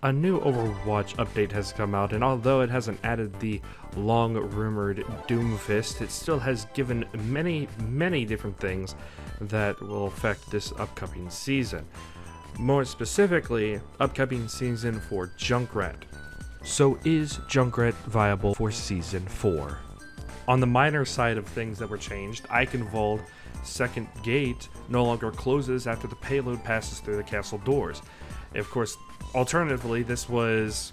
A new Overwatch update has come out, and although it hasn't added the long-rumored Doomfist, it still has given many different things that will affect this upcoming season. More specifically, upcoming season for Junkrat. So is Junkrat viable for Season 4? On the minor side of things that were changed, Eichenwald second gate no longer closes after the payload passes through the castle doors. Of course, alternatively, this was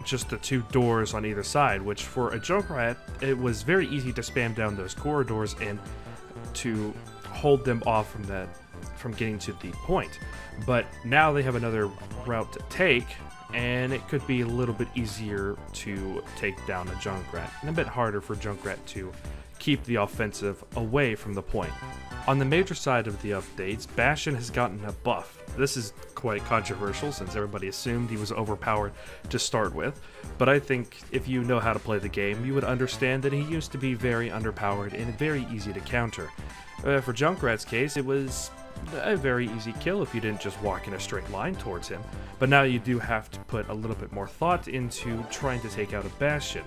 just the two doors on either side, which for a Junkrat, it was very easy to spam down those corridors and to hold them off from getting to the point. But now they have another route to take, and it could be a little bit easier to take down a Junkrat, and a bit harder for Junkrat to keep the offensive away from the point. On the major side of the updates, Bastion has gotten a buff. This is quite controversial since everybody assumed he was overpowered to start with, but I think if you know how to play the game, you would understand that he used to be very underpowered and very easy to counter. For Junkrat's case, it was a very easy kill if you didn't just walk in a straight line towards him, but now you do have to put a little bit more thought into trying to take out a Bastion.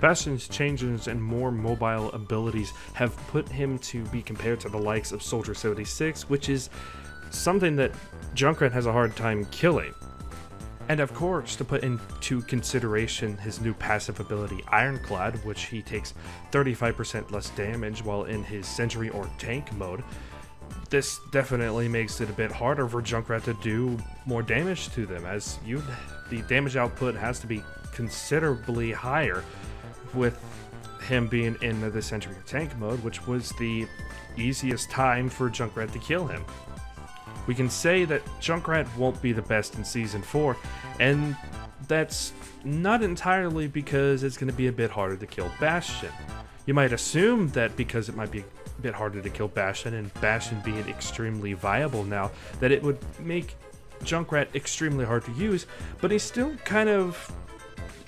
Bastion's changes and more mobile abilities have put him to be compared to the likes of Soldier 76, which is something that Junkrat has a hard time killing. And of course, to put into consideration his new passive ability Ironclad, which he takes 35% less damage while in his Sentry or Tank mode, this definitely makes it a bit harder for Junkrat to do more damage to them, as the damage output has to be considerably higher with him being in the Sentry or Tank mode, which was the easiest time for Junkrat to kill him. We can say that Junkrat won't be the best in Season 4, and that's not entirely because it's going to be a bit harder to kill Bastion. You might assume that because it might be a bit harder to kill Bastion, and Bastion being extremely viable now, that it would make Junkrat extremely hard to use, but he's still kind of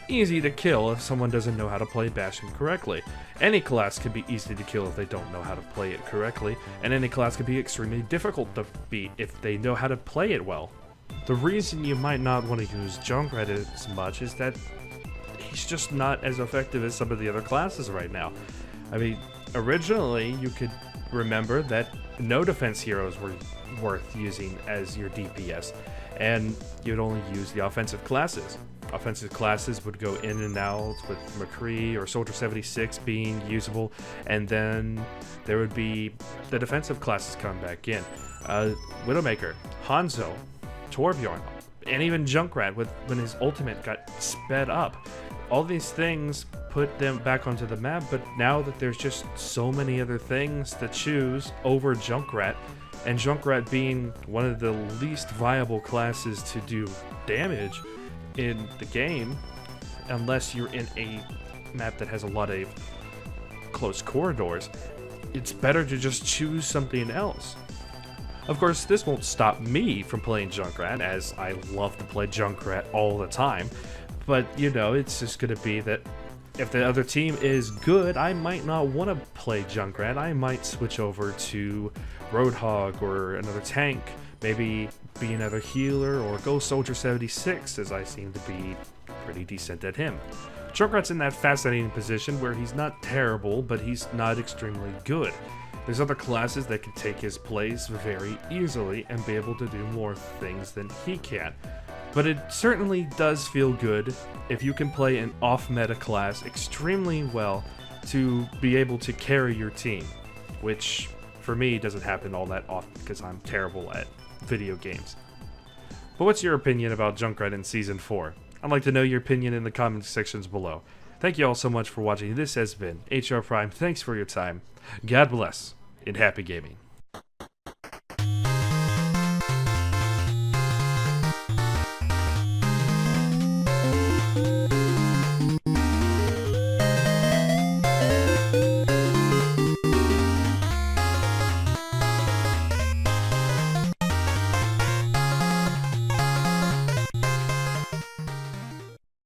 easy to kill if someone doesn't know how to play Bastion correctly. Any class can be easy to kill if they don't know how to play it correctly, and any class can be extremely difficult to beat if they know how to play it well. The reason you might not want to use Junkrat as much is that he's just not as effective as some of the other classes right now. I mean, originally you could remember that no defense heroes were worth using as your DPS, and you'd only use the offensive classes. Offensive classes would go in and out, with McCree or Soldier 76 being usable, and then there would be the defensive classes come back in. Widowmaker, Hanzo, Torbjorn, and even Junkrat when his ultimate got sped up. All these things put them back onto the map, but now that there's just so many other things to choose over Junkrat, and Junkrat being one of the least viable classes to do damage in the game, unless you're in a map that has a lot of close corridors, it's better to just choose something else. Of course, this won't stop me from playing Junkrat, as I love to play Junkrat all the time, but you know, it's just gonna be that if the other team is good, I might not want to play Junkrat. I might switch over to Roadhog or another tank, maybe be another healer, or go Soldier 76, as I seem to be pretty decent at him. Junkrat's in that fascinating position where he's not terrible, but he's not extremely good. There's other classes that can take his place very easily and be able to do more things than he can. But it certainly does feel good if you can play an off-meta class extremely well to be able to carry your team, which for me doesn't happen all that often because I'm terrible at video games. But what's your opinion about Junkrat in Season 4? I'd like to know your opinion in the comment sections below. Thank you all so much for watching. This has been HR Prime. Thanks for your time. God bless, and happy gaming.